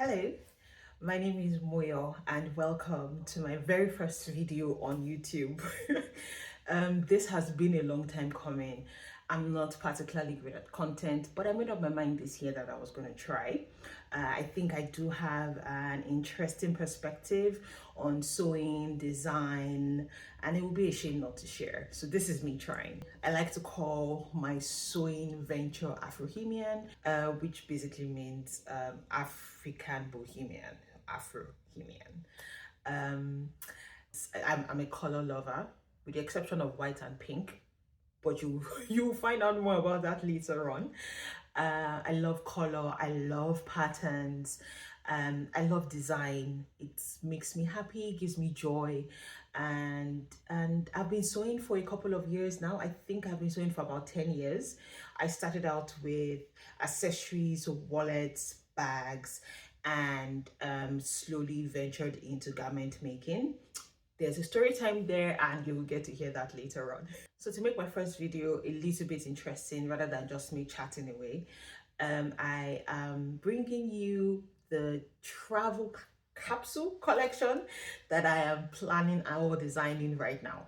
Hello, my name is Moyo and welcome to my very first video on YouTube. This has been a long time coming. I'm not particularly good at content, but I made up my mind this year that I was going to try. I think I do have an interesting perspective on sewing, design, and it would be a shame not to share. So this is me trying. I like to call my sewing venture Afrohemian, which basically means African Bohemian, Afrohemian. Um, I'm a color lover, with the exception of white and pink, but you'll find out more about that later on. I love color, I love patterns, I love design. It makes me happy, gives me joy, and I've been sewing for a couple of years now. I think I've been sewing for about 10 years. I started out with accessories, so wallets, bags, and slowly ventured into garment making. There's a story time there and you will get to hear that later on. So to make my first video a little bit interesting rather than just me chatting away, I am bringing you the travel capsule collection that I am planning or designing right now.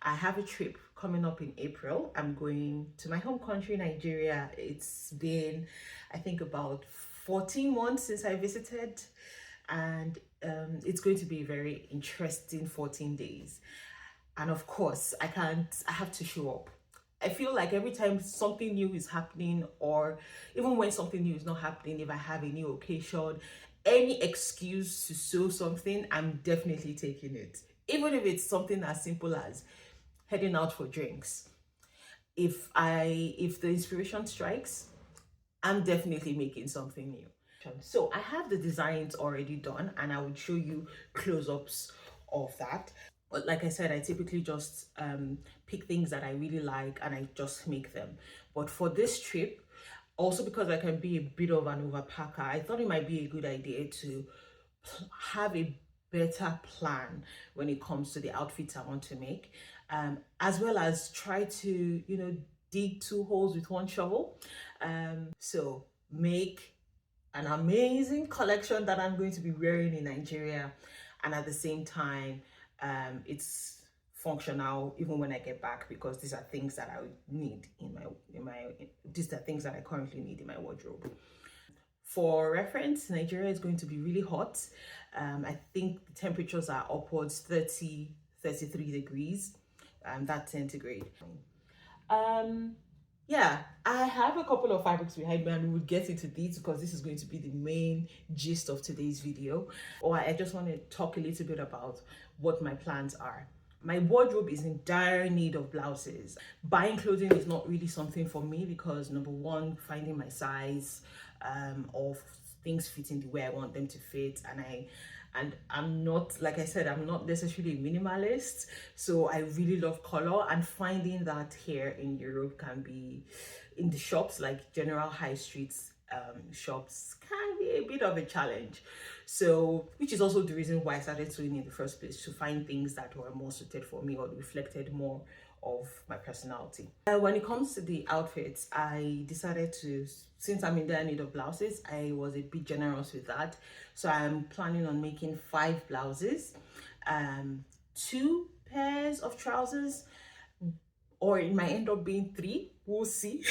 I have a trip coming up in April. I'm going to my home country, Nigeria. It's been, I think, about 14 months since I visited, and it's going to be a very interesting 14 days. And of course, I have to show up. I feel like every time something new is happening, or even when something new is not happening, if I have a new occasion, any excuse to sew something, I'm definitely taking it. Even if it's something as simple as heading out for drinks. If the inspiration strikes, I'm definitely making something new. So I have the designs already done and I will show you close-ups of that. But like I said, I typically just pick things that I really like and I just make them. But for this trip, also because I can be a bit of an overpacker, I thought it might be a good idea to have a better plan when it comes to the outfits I want to make, as well as try to, dig two holes with one shovel. So make an amazing collection that I'm going to be wearing in Nigeria, and at the same time it's functional even when I get back, because these are things that I would need these are things that I currently need in my wardrobe. For reference, Nigeria is going to be really hot. I think the temperatures are upwards 33 degrees, that's centigrade. Yeah, I have a couple of fabrics behind me and we'll get into these because this is going to be the main gist of today's video. Or I just want to talk a little bit about what my plans are. My wardrobe is in dire need of blouses. Buying clothing is not really something for me because, number one, finding my size, of things fitting the way I want them to fit, and I'm not, like I said, I'm not necessarily a minimalist, so I really love color, and finding that here in Europe can be, in the shops, like general high streets shops, can be a bit of a challenge. So, which is also the reason why I started sewing in the first place, to find things that were more suited for me or reflected more of my personality. When it comes to the outfits, I decided to, since I'm in dire need of blouses, I was a bit generous with that. So I'm planning on making 5 blouses, 2 pairs of trousers, or it might end up being 3, we'll see.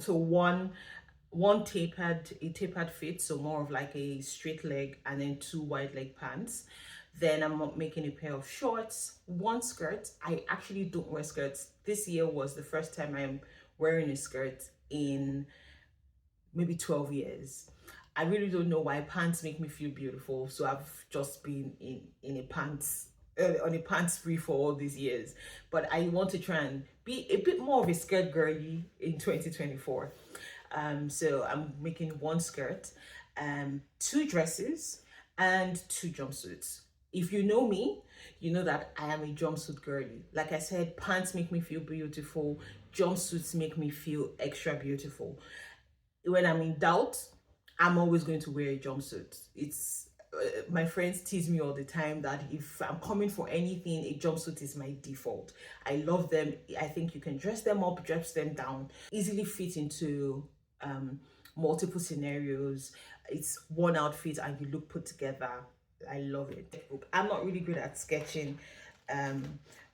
So one tapered fit, so more of like a straight leg, and then 2 wide leg pants. Then I'm making a pair of shorts, 1 skirt. I actually don't wear skirts. This year was the first time I'm wearing a skirt in maybe 12 years. I really don't know why. Pants make me feel beautiful, so I've just been in a pants on a pants spree for all these years. But I want to try and be a bit more of a skirt girly in 2024. So I'm making 1 skirt, 2 dresses, and 2 jumpsuits. If you know me, you know that I am a jumpsuit girly. Like I said, pants make me feel beautiful. Jumpsuits make me feel extra beautiful. When I'm in doubt, I'm always going to wear a jumpsuit. It's my friends tease me all the time that if I'm coming for anything, a jumpsuit is my default. I love them. I think you can dress them up, dress them down, easily fit into multiple scenarios. It's one outfit and you look put together. I love it. I'm not really good at sketching,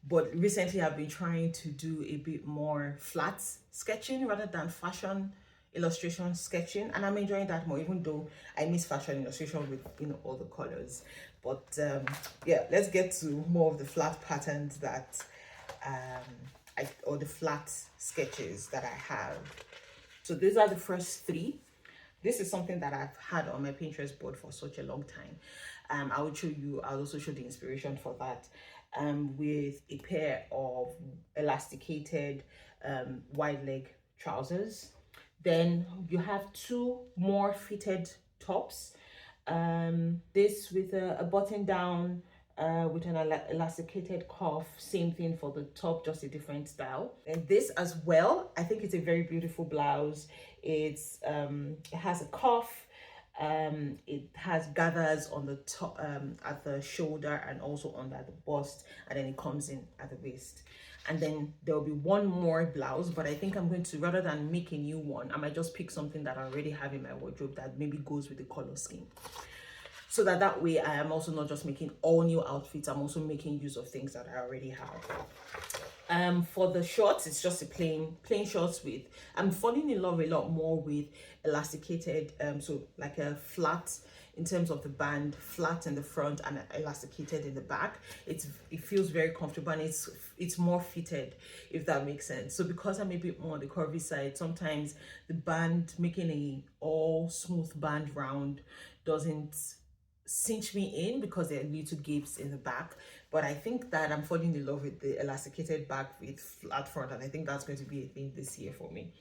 but recently I've been trying to do a bit more flat sketching rather than fashion illustration sketching, and I'm enjoying that more, even though I miss fashion illustration with, you know, all the colors. But yeah, let's get to more of the flat patterns that or the flat sketches that I have. So these are the first three. This is something that I've had on my Pinterest board for such a long time. I will show you, I'll also show the inspiration for that, with a pair of elasticated wide leg trousers. Then you have two more fitted tops. This with a button down with an elasticated cuff, same thing for the top, just a different style. And this as well, I think it's a very beautiful blouse. It has a cuff, it has gathers on the top, at the shoulder, and also under the bust, and then it comes in at the waist. And then there will be one more blouse, but I think I'm going to, rather than make a new one, I might just pick something that I already have in my wardrobe that maybe goes with the color scheme, so that way I am also not just making all new outfits, I'm also making use of things that I already have. For the shorts, it's just a plain shorts with, I'm falling in love a lot more with elasticated, so like a flat in terms of the band, flat in the front and elasticated in the back. It feels very comfortable, and it's more fitted, if that makes sense. So because I'm a bit more on the curvy side, sometimes the band, making a all smooth band round, doesn't cinch me in because there are little gapes in the back. But I think that I'm falling in love with the elasticated back with flat front, and I think that's going to be a thing this year for me.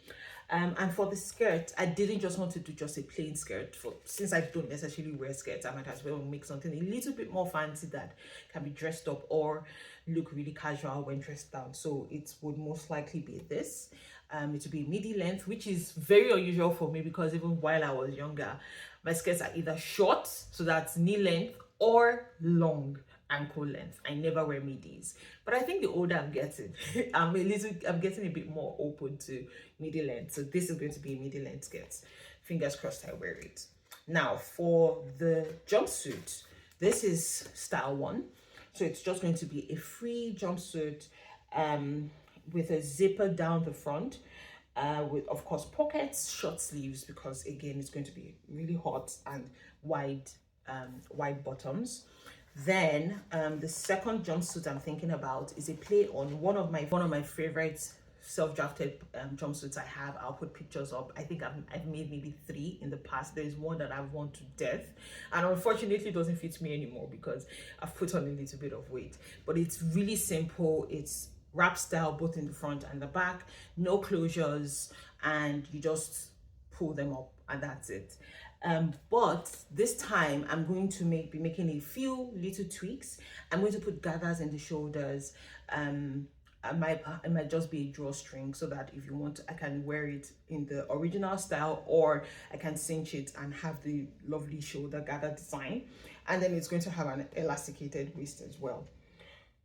And for the skirt, I didn't just want to do just a plain skirt. Since I don't necessarily wear skirts, I might as well make something a little bit more fancy that can be dressed up or look really casual when dressed down. So it would most likely be this. It would be midi length, which is very unusual for me because even while I was younger, my skirts are either short, so that's knee length, or long, ankle length. I never wear midis, but I think the older I'm getting, I'm getting a bit more open to midi length. So this is going to be a midi length skirt. Fingers crossed I wear it. Now for the jumpsuit, this is style 1. So it's just going to be a free jumpsuit with a zipper down the front, with of course pockets, short sleeves, because again it's going to be really hot, and wide bottoms. Then the second jumpsuit I'm thinking about is a play on one of my favorite self-drafted jumpsuits I have. I'll put pictures up. I think I've made maybe 3 in the past. There's one that I've worn to death, and unfortunately it doesn't fit me anymore because I've put on a little bit of weight. But it's really simple. It's wrap style, both in the front and the back, no closures, and you just pull them up and that's it. But this time I'm going to be making a few little tweaks. I'm going to put gathers in the shoulders. It might just be a drawstring, so that if you want, I can wear it in the original style, or I can cinch it and have the lovely shoulder gather design. And then it's going to have an elasticated waist as well.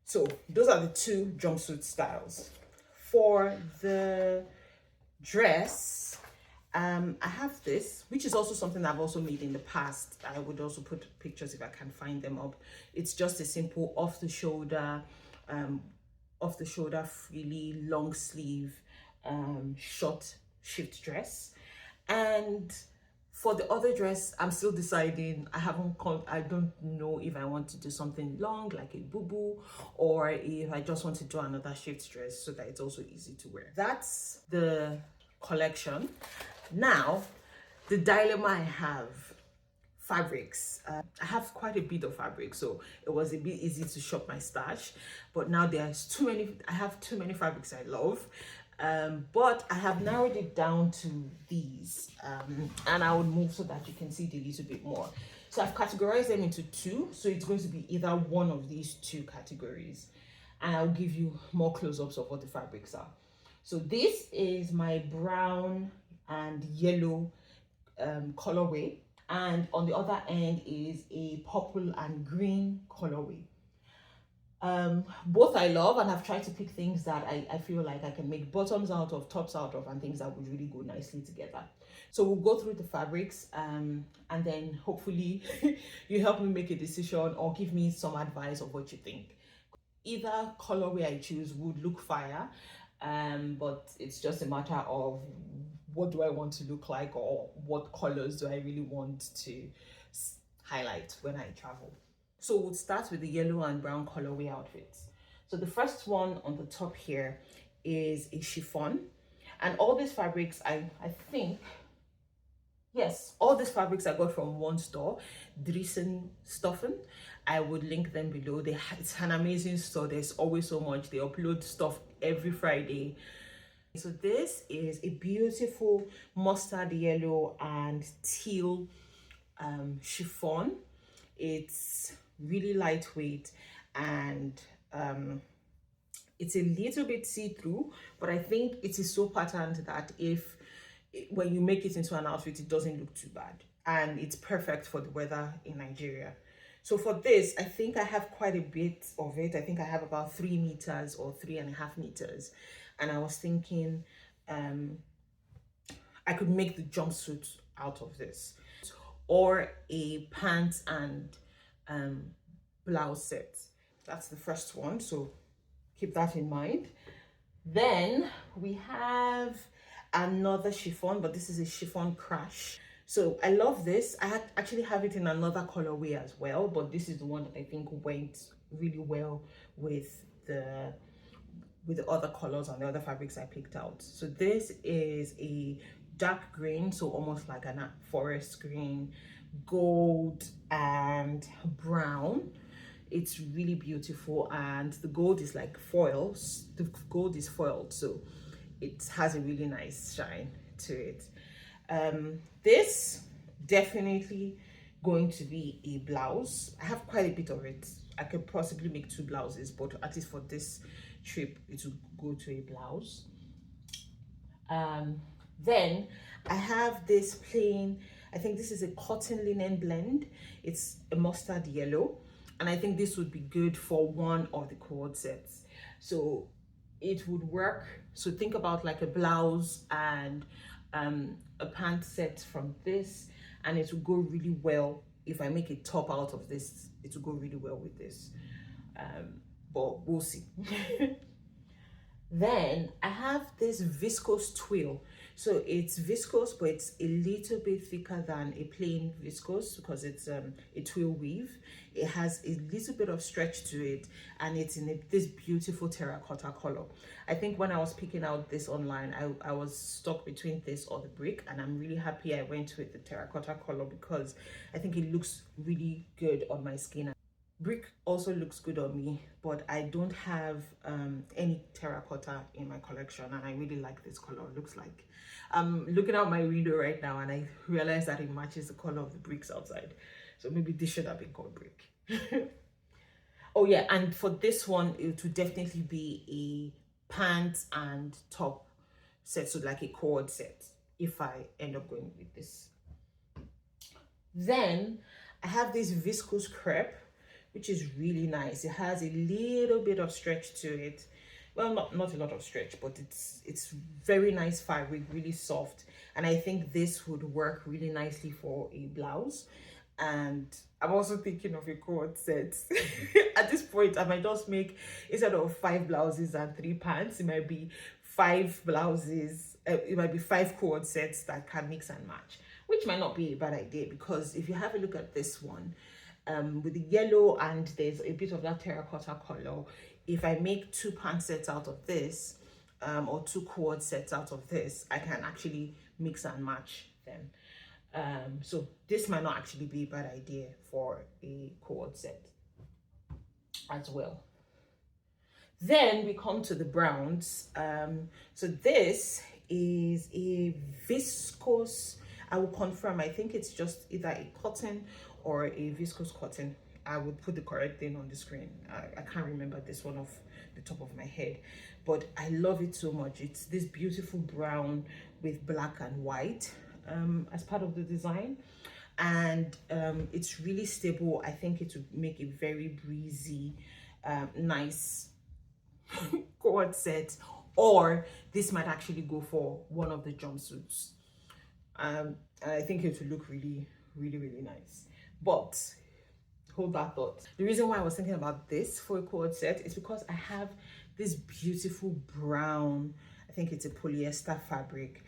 So those are the 2 jumpsuit styles. For the dress, I have this, which is also something I've also made in the past. I would also put pictures if I can find them up. It's just a simple off the shoulder freely long sleeve short shift dress. And for the other dress, I'm still deciding. I don't know if I want to do something long like a boo-boo, or if I just want to do another shift dress so that it's also easy to wear. That's the collection. Now, the dilemma I have: fabrics. I have quite a bit of fabric, so it was a bit easy to shop my stash. But now there's too many. I have too many fabrics I love. But I have narrowed it down to these, and I would move so that you can see it a little bit more. So I've categorized them into 2, so it's going to be either one of these 2 categories, and I'll give you more close-ups of what the fabrics are. So this is my brown and yellow colorway, and on the other end is a purple and green colorway. Both I love, and I've tried to pick things that I feel like I can make bottoms out of, tops out of, and things that would really go nicely together. So we'll go through the fabrics, and then hopefully you help me make a decision or give me some advice of what you think. Either colorway I choose would look fire, but it's just a matter of what do I want to look like, or what colors do I really want to highlight when I travel. So we'll start with the yellow and brown colorway outfits. So the first one on the top here is a chiffon, and all these fabrics I think, yes, all these fabrics I got from one store, Driessen Stoffen. I would link them below. It's an amazing store. There's always so much. They upload stuff every Friday. So this is a beautiful mustard yellow and teal chiffon. It's really lightweight, and it's a little bit see-through, but I think it is so patterned that when you make it into an outfit, it doesn't look too bad, and it's perfect for the weather in Nigeria. So for this, I think I have quite a bit of it. I think I have about 3 meters or 3.5 meters, and I was thinking I could make the jumpsuit out of this, or a pants and blouse set. That's the first one, so keep that in mind. Then we have another chiffon, but this is a chiffon crash. So I love this. I actually have it in another colorway as well, but this is the one that I think went really well with the other colors and the other fabrics I picked out. So this is a dark green, so almost like a forest green, gold and brown. It's really beautiful, and the gold is like foils. The gold is foiled, so it has a really nice shine to it. This definitely going to be a blouse. I have quite a bit of it. I could possibly make 2 blouses, but at least for this trip it will go to a blouse. Then I have this plain, I think this is a cotton linen blend. It's a mustard yellow, and I think this would be good for one of the cord sets. So it would work. So think about like a blouse and a pant set from this, and it will go really well. If I make a top out of this, it will go really well with this, but we'll see. Then I have this viscose twill. So it's viscose, but it's a little bit thicker than a plain viscose because it's a twill weave. It has a little bit of stretch to it, and it's in this beautiful terracotta color. I think when I was picking out this online, I was stuck between this or the brick, and I'm really happy I went with the terracotta color because I think it looks really good on my skin. Brick also looks good on me, but I don't have any terracotta in my collection, and I really like this color. It looks like I'm looking out my window right now, and I realize that it matches the color of the bricks outside. So maybe this should have been called brick. Oh yeah, and for this one, it would definitely be a pants and top set, so like a cord set, if I end up going with this. Then I have this viscose crepe, which is really nice. It has a little bit of stretch to it. Well, not a lot of stretch, but it's very nice fabric, really soft. And I think this would work really nicely for a blouse. And I'm also thinking of a cord set. At this point, I might just make, instead of 5 blouses and 3 pants, it might be 5 blouses. It might be 5 cord sets that can mix and match, which might not be a bad idea, because if you have a look at this one, with the yellow and there's a bit of that terracotta color, if I make 2 pant sets out of this, or 2 cord sets out of this, I can actually mix and match them. So this might not actually be a bad idea for a cord set as well. Then we come to the browns. So this is a viscose, I will confirm, I think it's just either a cotton or a viscose cotton. I would put the correct thing on the screen. I can't remember this one off the top of my head, but I love it so much. It's this beautiful brown with black and white as part of the design, and it's really stable. I think it would make a very breezy, nice cord set, or this might actually go for one of the jumpsuits. And I think it would look really, really, really nice. But hold that thought. The reason why I was thinking about this for a cord set is because I have this beautiful brown, I think it's a polyester fabric.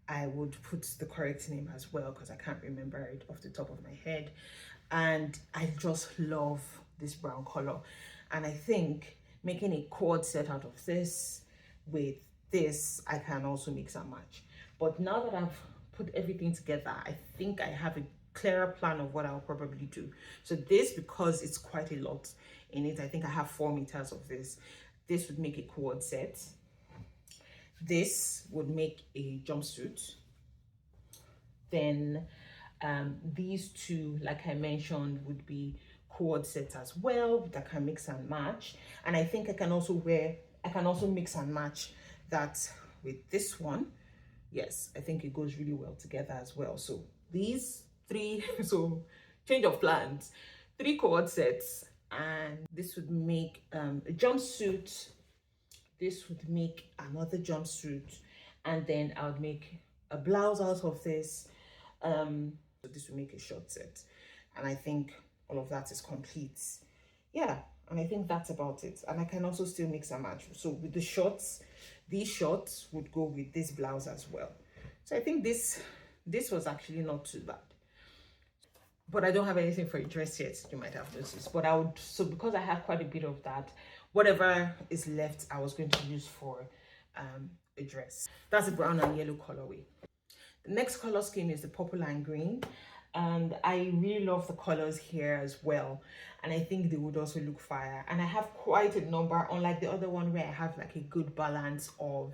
I would put the correct name as well because I can't remember it off the top of my head. And I just love this brown color. And I think making a cord set out of this with this, I can also mix and match. But now that I've put everything together, I think I have a clearer plan of what I'll probably do. So this, because it's quite a lot in it, I think I have 4 meters of this. This would make a cord set. This would make a jumpsuit. Then these two, like I mentioned, would be cord sets as well that can mix and match. And I think I can also mix and match that with this one. Yes, I think it goes really well together as well. So these 3, so change of plans, 3 cord sets, and this would make a jumpsuit. This would make another jumpsuit, and then I would make a blouse out of this. So this would make a short set, and I think all of that is complete. Yeah, and I think that's about it. And I can also still mix and match. So with the shorts, these shorts would go with this blouse as well. So I think this was actually not too bad. But I don't have anything for a dress yet, you might have noticed. But I would, so because I have quite a bit of that, whatever is left, I was going to use for a dress. That's the brown and yellow colorway. The next color scheme is the purple and green. And I really love the colors here as well. And I think they would also look fire. And I have quite a number, unlike the other one where I have like a good balance of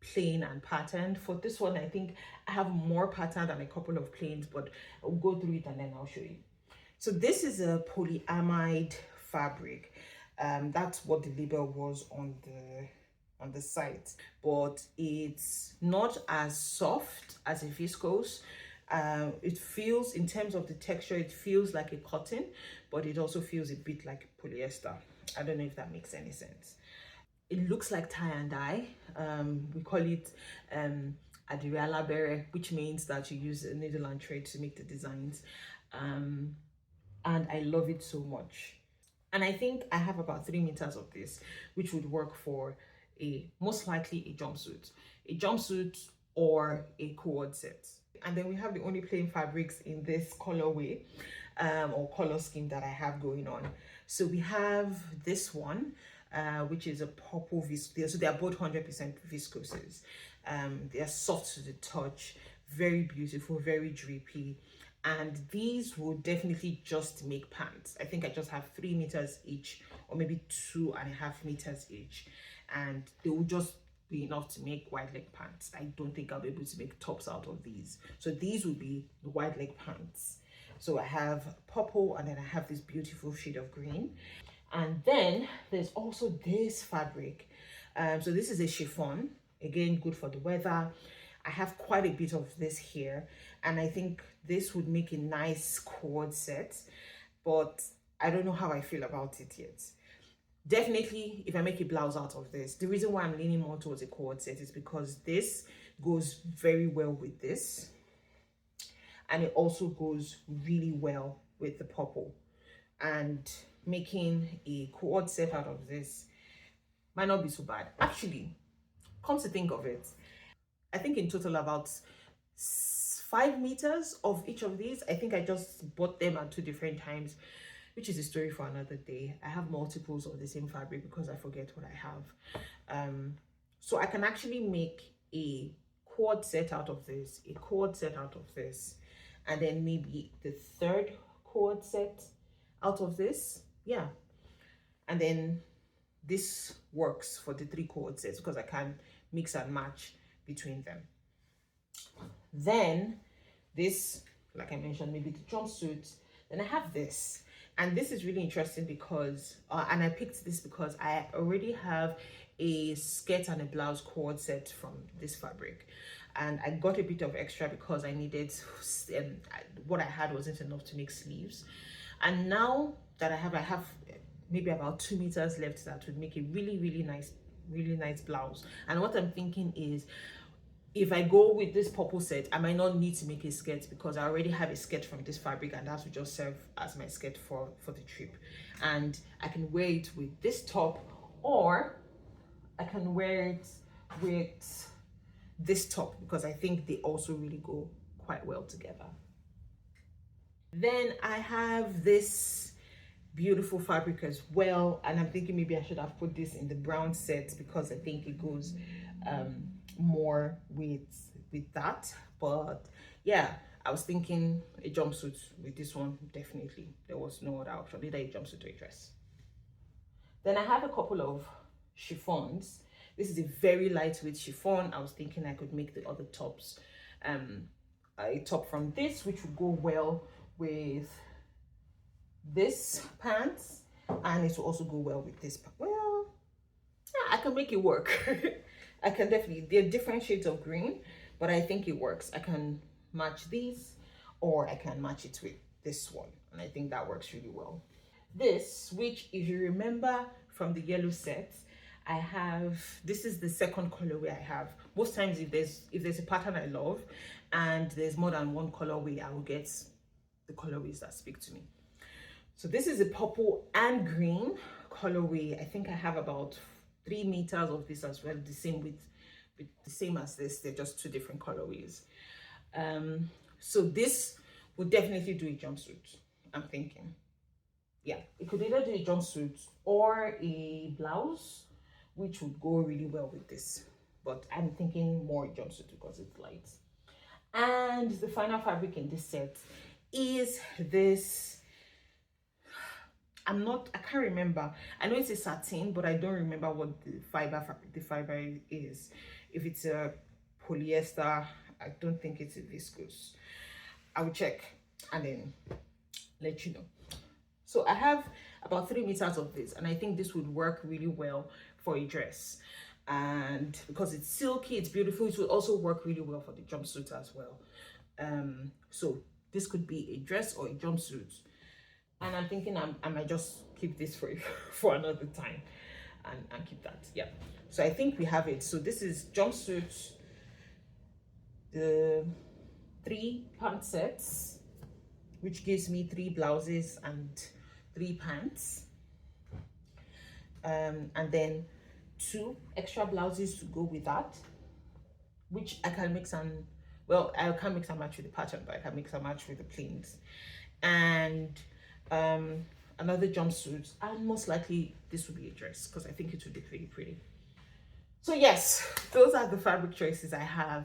plain and pattern. For this one, I think I have more pattern than a couple of plains, but I'll go through it and then I'll show you. So this is a polyamide fabric. That's what the label was on the site, but it's not as soft as a viscose. It feels, in terms of the texture, it feels like a cotton, but it also feels a bit like polyester. I don't know if that makes any sense. It looks like tie and dye. We call it Adriala Bere, which means that you use a needle and thread to make the designs. And I love it so much. And I think I have about 3 meters of this, which would work for most likely a jumpsuit or a cord set. And then we have the only plain fabrics in this colorway or color scheme that I have going on. So we have this one, which is a purple viscose. So they are both 100% viscoses. They are soft to the touch, very beautiful, very drippy. And these will definitely just make pants. I think I just have 3 meters each, or maybe 2.5 meters each. And they will just be enough to make wide leg pants. I don't think I'll be able to make tops out of these. So these will be the wide leg pants. So I have purple, and then I have this beautiful shade of green. And then there's also this fabric. So this is a chiffon, again, good for the weather. I have quite a bit of this here, and I think this would make a nice cord set, but I don't know how I feel about it yet. Definitely, if I make a blouse out of this, the reason why I'm leaning more towards a cord set is because this goes very well with this, and it also goes really well with the purple. And making a cord set out of this might not be so bad. Actually, come to think of it, I think in total about 5 meters of each of these. I think I just bought them at 2 different times, which is a story for another day. I have multiples of the same fabric because I forget what I have. So I can actually make a cord set out of this, a cord set out of this, and then maybe the 3rd cord set out of this. Yeah. And then this works for the 3 cord sets because I can mix and match between them. Then this, like I mentioned, maybe the jumpsuit. Then I have this, and this is really interesting because and I picked this because I already have a skirt and a blouse cord set from this fabric, and I got a bit of extra because I needed what I had wasn't enough to make sleeves. And now that I have maybe about 2 meters left that would make a really nice blouse. And what I'm thinking is, if I go with this purple set, I might not need to make a skirt because I already have a skirt from this fabric, and that will just serve as my skirt for the trip. And I can wear it with this top, or I can wear it with this top because I think they also really go quite well together. Then I have this beautiful fabric as well, and I'm thinking maybe I should have put this in the brown set because I think it goes more with that. But yeah, I was thinking a jumpsuit with this one. Definitely there was no other option, either a jumpsuit or a dress. Then I have a couple of chiffons. This is a very lightweight chiffon. I was thinking I could make the other tops a top from this, which would go well with this pants, and it will also go well with this. Well, yeah, I can make it work. I can definitely, they're different shades of green, but I think it works. I can match these, or I can match it with this one, and I think that works really well. This, which if you remember from the yellow set, I have, this is the second colorway I have. Most times if there's a pattern I love and there's more than one colorway, I will get the colorways that speak to me. So this is a purple and green colorway. I think I have about 3 meters of this as well, the same with the same as this. They're just 2 different colorways. So this would definitely do a jumpsuit, I'm thinking. Yeah, it could either do a jumpsuit or a blouse, which would go really well with this, but I'm thinking more jumpsuit because it's light. And the final fabric in this set is this, I can't remember. I know it's a satin, but I don't remember what the fiber is. If it's a polyester, I don't think it's a viscose. I will check and then let you know. So I have about 3 meters of this, and I think this would work really well for a dress. And because it's silky, it's beautiful, it will also work really well for the jumpsuit as well. So this could be a dress or a jumpsuit. And I'm thinking I might just keep this for for another time and keep that. Yeah. So I think we have it. So this is jumpsuit, the 3 pant sets, which gives me 3 blouses and 3 pants. And then 2 extra blouses to go with that, which I can mix and, well, I can't mix and match with the pattern, but I can mix and match with the plains. And another jumpsuit, and most likely this will be a dress because I think it would be pretty. So yes, those are the fabric choices I have.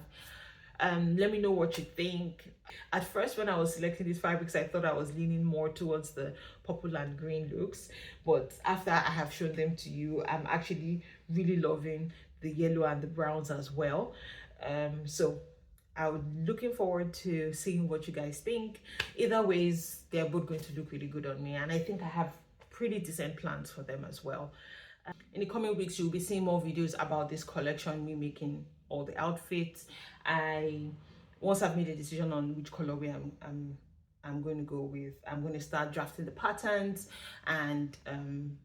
Let me know what you think. At first, when I was selecting these fabrics, I thought I was leaning more towards the purple and green looks, but after I have shown them to you, I'm actually really loving the yellow and the browns as well. So I'm looking forward to seeing what you guys think. Either ways, they're both going to look really good on me, and I think I have pretty decent plans for them as well. In the coming weeks, you'll be seeing more videos about this collection, me making all the outfits. Once I've made a decision on which colorway I'm going to go with, I'm going to start drafting the patterns and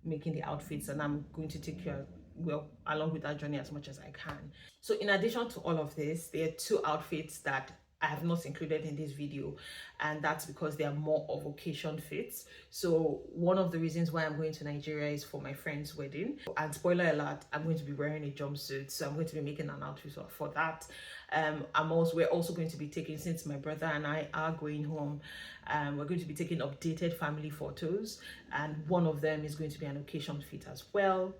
making the outfits, and I'm going to take care, well, along with that journey as much as I can. So in addition to all of this, there are 2 outfits that I have not included in this video, and that's because they are more of occasion fits. So one of the reasons why I'm going to Nigeria is for my friend's wedding, and spoiler alert, I'm going to be wearing a jumpsuit, so I'm going to be making an outfit for that. We're also going to be taking, since my brother and I are going home, we're going to be taking updated family photos, and one of them is going to be an occasion fit as well.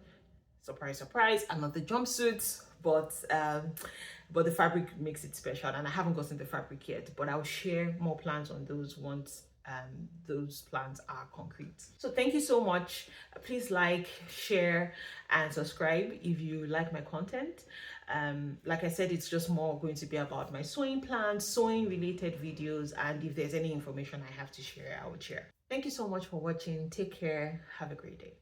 Surprise, surprise, another jumpsuit, but the fabric makes it special, and I haven't gotten the fabric yet, but I'll share more plans on those once those plans are concrete. So thank you so much. Please like, share, and subscribe if you like my content. Like I said, it's just more going to be about my sewing plans, sewing related videos, and if there's any information I have to share, I will share. Thank you so much for watching. Take care. Have a great day.